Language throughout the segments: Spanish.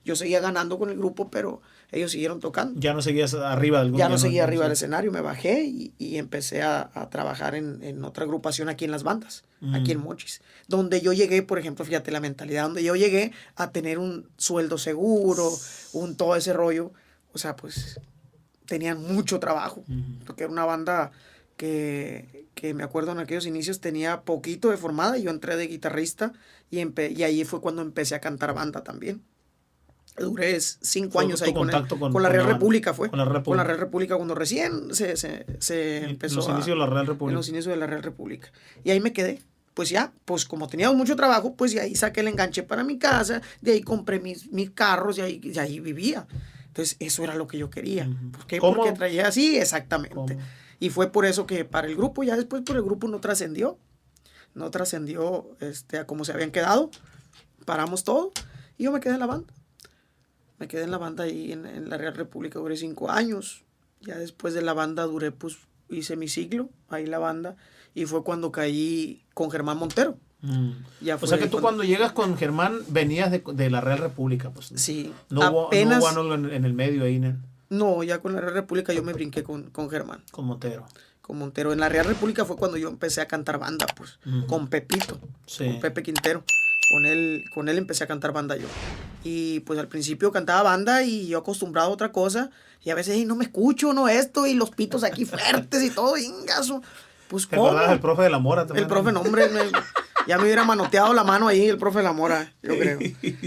Yo seguía ganando con el grupo, pero ellos siguieron tocando. Ya no seguías arriba del grupo. Ya no seguía arriba del escenario, me bajé y empecé a trabajar en otra agrupación aquí en Las Bandas, aquí en Mochis. Donde yo llegué, por ejemplo, fíjate la mentalidad, donde yo llegué a tener un sueldo seguro, todo ese rollo. O sea, pues tenían mucho trabajo, porque era una banda que me acuerdo en aquellos inicios tenía poquito de formada, y yo entré de guitarrista y ahí fue cuando empecé a cantar banda también. Duré 5 años ahí con la Real República, fue. Con la Real República, cuando recién se empezó. En los inicios de la Real República. En los inicios de la Real República. Y ahí me quedé. Pues ya, pues como teníamos mucho trabajo, pues de ahí saqué el enganche para mi casa, de ahí compré mis carros y ahí vivía. Entonces, eso era lo que yo quería. ¿Por qué? Porque traía así, exactamente. ¿Cómo? Y fue por eso que para el grupo, ya después por el grupo no trascendió. No trascendió a como se habían quedado. Paramos todo y yo me quedé en la banda. Me quedé en la banda ahí en la Real República, duré 5 años. Ya después de la banda hice mi ciclo, ahí la banda, y fue cuando caí con Germán Montero. O sea que tú cuando llegas con Germán venías de la Real República, pues. Sí. No hubo algo en el medio ahí, ¿no? No, ya con la Real República yo me brinqué con Germán. Con Montero. Con Montero. En la Real República fue cuando yo empecé a cantar banda, pues, con Pepito, con Pepe Quintero. Con él empecé a cantar banda yo. Y pues al principio cantaba banda y yo acostumbrado a otra cosa. Y a veces no me escucho, no esto, y los pitos aquí fuertes y todo, ingazo. Pues ¿te acordás del profe de la Mora también? El profe, no, hombre, ya me hubiera manoteado la mano ahí el profe de la Mora, yo creo.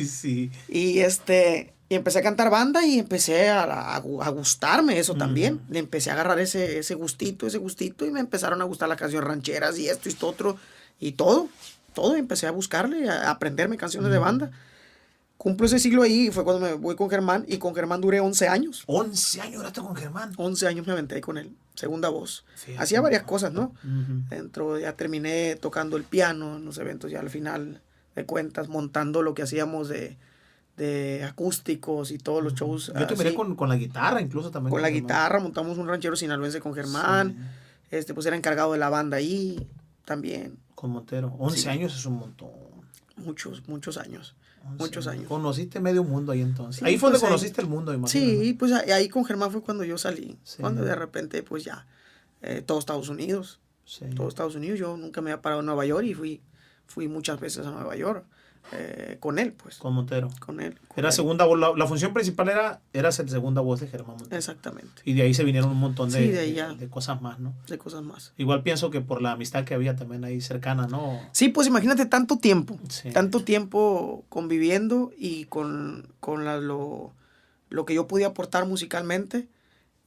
Sí. Y empecé a cantar banda y empecé a gustarme eso también. Le empecé a agarrar ese gustito, y me empezaron a gustar las canciones rancheras y esto y esto otro y todo. Y empecé a buscarle, a aprenderme canciones de banda. Cumplo ese siglo ahí y fue cuando me voy con Germán, y con Germán duré 11 años. ¿11 años duraste con Germán? 11 años me aventé ahí con él, segunda voz. Fíjate. Hacía varias cosas, ¿no? Ya terminé tocando el piano en los eventos, ya al final de cuentas, montando lo que hacíamos de acústicos y todos los shows. Yo te miré con la guitarra incluso también. Con la guitarra, montamos un ranchero sinaloense con Germán. Sí. Pues era encargado de la banda ahí también. Con Montero. 11 años es un montón. Muchos años. Muchos años. Conociste medio mundo ahí entonces. Sí, ahí fue pues donde conociste el mundo, imagino. Sí, pues ahí con Germán fue cuando yo salí. Sí. Cuando de repente, pues ya, todo Estados Unidos. Sí. Todo Estados Unidos. Yo nunca me había parado en Nueva York y fui muchas veces a Nueva York. Con él, pues. Con Montero. Con él. Era segunda voz. La función principal era ser segunda voz de Germán Montero. Exactamente. Y de ahí se vinieron un montón de cosas más, ¿no? De cosas más. Igual pienso que por la amistad que había también ahí cercana, ¿no? Sí, pues imagínate tanto tiempo. Sí. Tanto tiempo conviviendo y con lo que yo podía aportar musicalmente.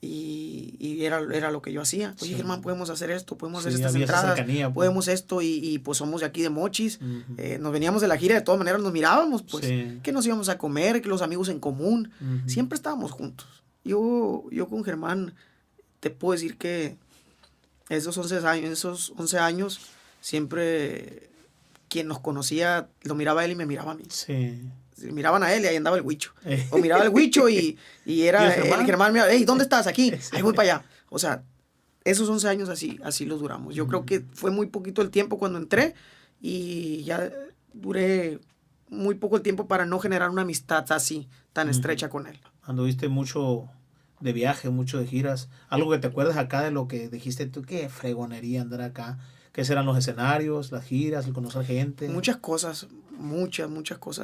Y era lo que yo hacía. Oye, Germán, podemos hacer esto, podemos hacer estas entradas, podemos esto, y pues somos de aquí de Mochis. Nos veníamos de la gira, de todas maneras nos mirábamos, pues, que nos íbamos a comer, que los amigos en común, siempre estábamos juntos. Yo con Germán te puedo decir que esos 11 años, siempre quien nos conocía lo miraba a él y me miraba a mí. Sí. Miraban a él y ahí andaba el huicho. O miraba el huicho y era el Germán, mira, hey, ¿dónde estás? Aquí. Ahí voy para allá. O sea, esos 11 años así los duramos. Yo creo que fue muy poquito el tiempo cuando entré y ya duré muy poco el tiempo para no generar una amistad así, tan estrecha con él. Anduviste mucho de viaje, mucho de giras. Algo que te acuerdas acá de lo que dijiste tú, qué fregonería andar acá. ¿Qué serán los escenarios, las giras, el conocer gente? Muchas cosas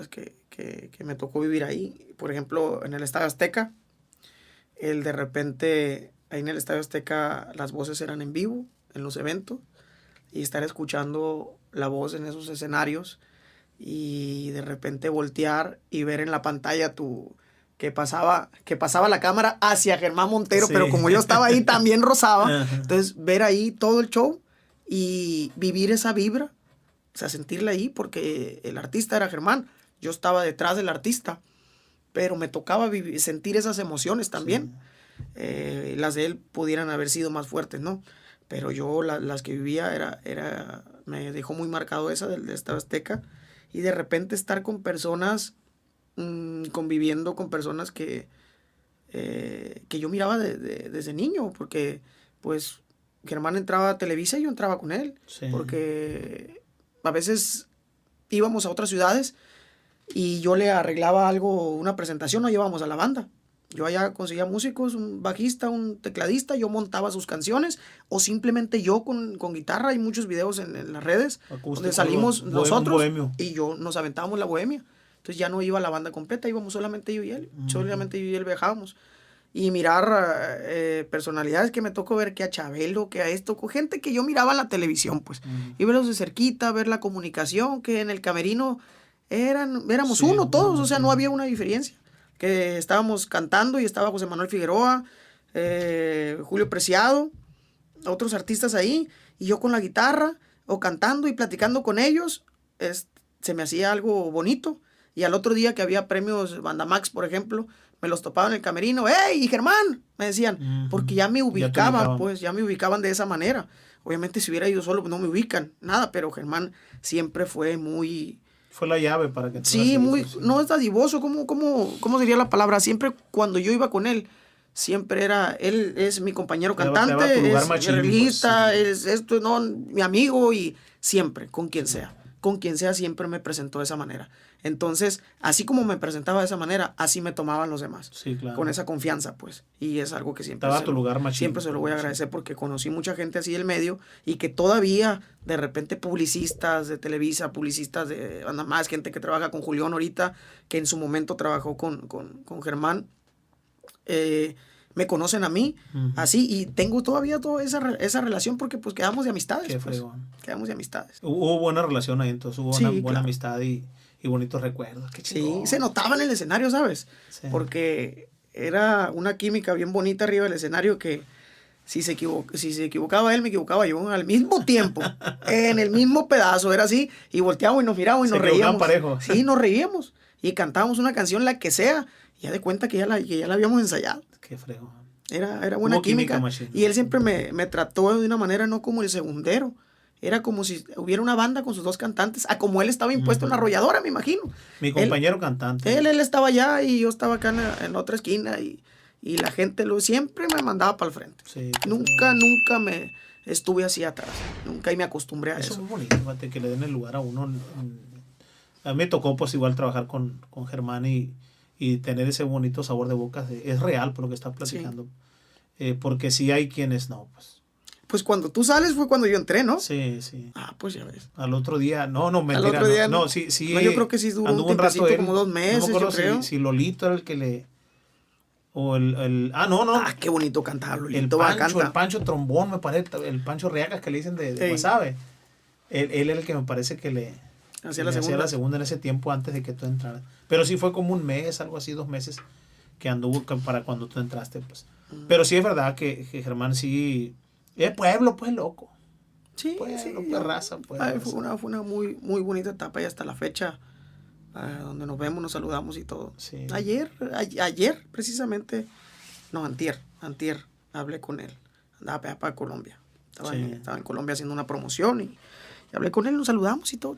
que me tocó vivir ahí. Por ejemplo, en el Estadio Azteca, de repente, ahí en el Estadio Azteca las voces eran en vivo, en los eventos, y estar escuchando la voz en esos escenarios, y de repente voltear y ver en la pantalla que pasaba la cámara hacia Germán Montero, sí. Pero como yo estaba ahí también rozaba, entonces ver ahí todo el show y vivir esa vibra, o sea, sentirla ahí, porque el artista era Germán, yo estaba detrás del artista, pero me tocaba sentir esas emociones también. Sí. Las de él pudieran haber sido más fuertes, ¿no? Pero yo las que vivía me dejó muy marcado esa del Estadio Azteca, y de repente estar con personas, conviviendo con personas que yo miraba desde niño, porque pues Germán entraba a Televisa y yo entraba con él, sí. Porque a veces íbamos a otras ciudades y yo le arreglaba algo, una presentación, nos llevábamos a la banda. Yo allá conseguía músicos, un bajista, un tecladista, yo montaba sus canciones, o simplemente yo con guitarra. Hay muchos videos en las redes donde salimos nosotros y nos aventábamos la bohemia. Entonces ya no iba la banda completa, íbamos solamente yo y él. Solamente yo y él viajábamos. Y mirar personalidades que me tocó ver, que a Chabelo, que a esto, con gente que yo miraba en la televisión, pues. Y verlos de cerquita, ver la comunicación, que en el camerino éramos uno todos, o sea, no había una diferencia. Que estábamos cantando y estaba José Manuel Figueroa, Julio Preciado, otros artistas ahí, y yo con la guitarra, o cantando y platicando con ellos, se me hacía algo bonito. Y al otro día que había premios Bandamax, por ejemplo, me los topaba en el camerino. ¡Hey, Germán! Me decían, porque ya me ubicaban, ya me ubicaban de esa manera. Obviamente si hubiera ido solo, pues no me ubican, nada, pero Germán siempre fue muy... Fue la llave para que... Sí, muy... Sí. No es dadivoso, ¿cómo sería la palabra? Siempre cuando yo iba con él, siempre él es mi compañero cantante, es mi revista, es esto, no, mi amigo, y siempre, con quien sea siempre me presentó de esa manera. Entonces, así como me presentaba de esa manera, así me tomaban los demás. Sí, claro. Con esa confianza, pues. Y es algo que siempre... Estaba a tu lugar, machín. Siempre se lo voy a agradecer porque conocí mucha gente así del medio y que todavía, de repente, publicistas de Televisa, publicistas de Banda Más, gente que trabaja con Julián ahorita, que en su momento trabajó con Germán, me conocen a mí, así, y tengo todavía toda esa relación porque pues quedamos de amistades. Qué pues, fregón. quedamos de amistades. Hubo buena relación ahí, entonces hubo una buena amistad y bonitos recuerdos. Qué chingón. Sí, se notaba en el escenario, ¿sabes? Sí. Porque era una química bien bonita arriba del escenario que si se equivocaba él, me equivocaba yo al mismo tiempo, en el mismo pedazo, era así, y volteábamos y nos mirábamos y nos reíamos. Parejo. Sí, nos reíamos y cantábamos una canción, la que sea, y ya de cuenta que ya la habíamos ensayado. Qué fregón. Era buena química y él siempre me trató de una manera no como el segundero. Era como si hubiera una banda con sus dos cantantes, como él estaba impuesto en la arrolladora, me imagino. Mi compañero cantante. Él estaba allá y yo estaba acá en otra esquina y la gente siempre me mandaba para el frente. Sí, nunca me estuve así atrás. Nunca y me acostumbré a eso. Eso es muy bonito, fíjate, que le den el lugar a uno. A mí me tocó pues igual trabajar con Germán y tener ese bonito sabor de boca. Es real por lo que estás platicando. Sí. Porque sí hay quienes no, pues. Pues cuando tú sales fue cuando yo entré, ¿no? Sí, sí. Ah, pues ya ves. Al otro día, mentira. Al otro día, no, sí. No, yo creo que sí duró un rato como 2 meses, no me yo creo. Si Lolito era el que le... O no. Ah, qué bonito cantaba Lolito. El Pancho Trombón, me parece, el Pancho Riacas que le dicen de Guasave. Él era el que me parece que le... Hacía la segunda en ese tiempo antes de que tú entraras. Pero sí fue como un mes, algo así, 2 meses que anduvo para cuando tú entraste, pues. Pero sí es verdad que Germán sí... Es pueblo, pues, loco. Sí, pueblo, sí. Pues, raza, pues. Fue una muy, muy bonita etapa y hasta la fecha donde nos vemos, nos saludamos y todo. Sí. Ayer, precisamente, no, antier, hablé con él. Andaba para Colombia. Estaba en Colombia haciendo una promoción y hablé con él, nos saludamos y todo.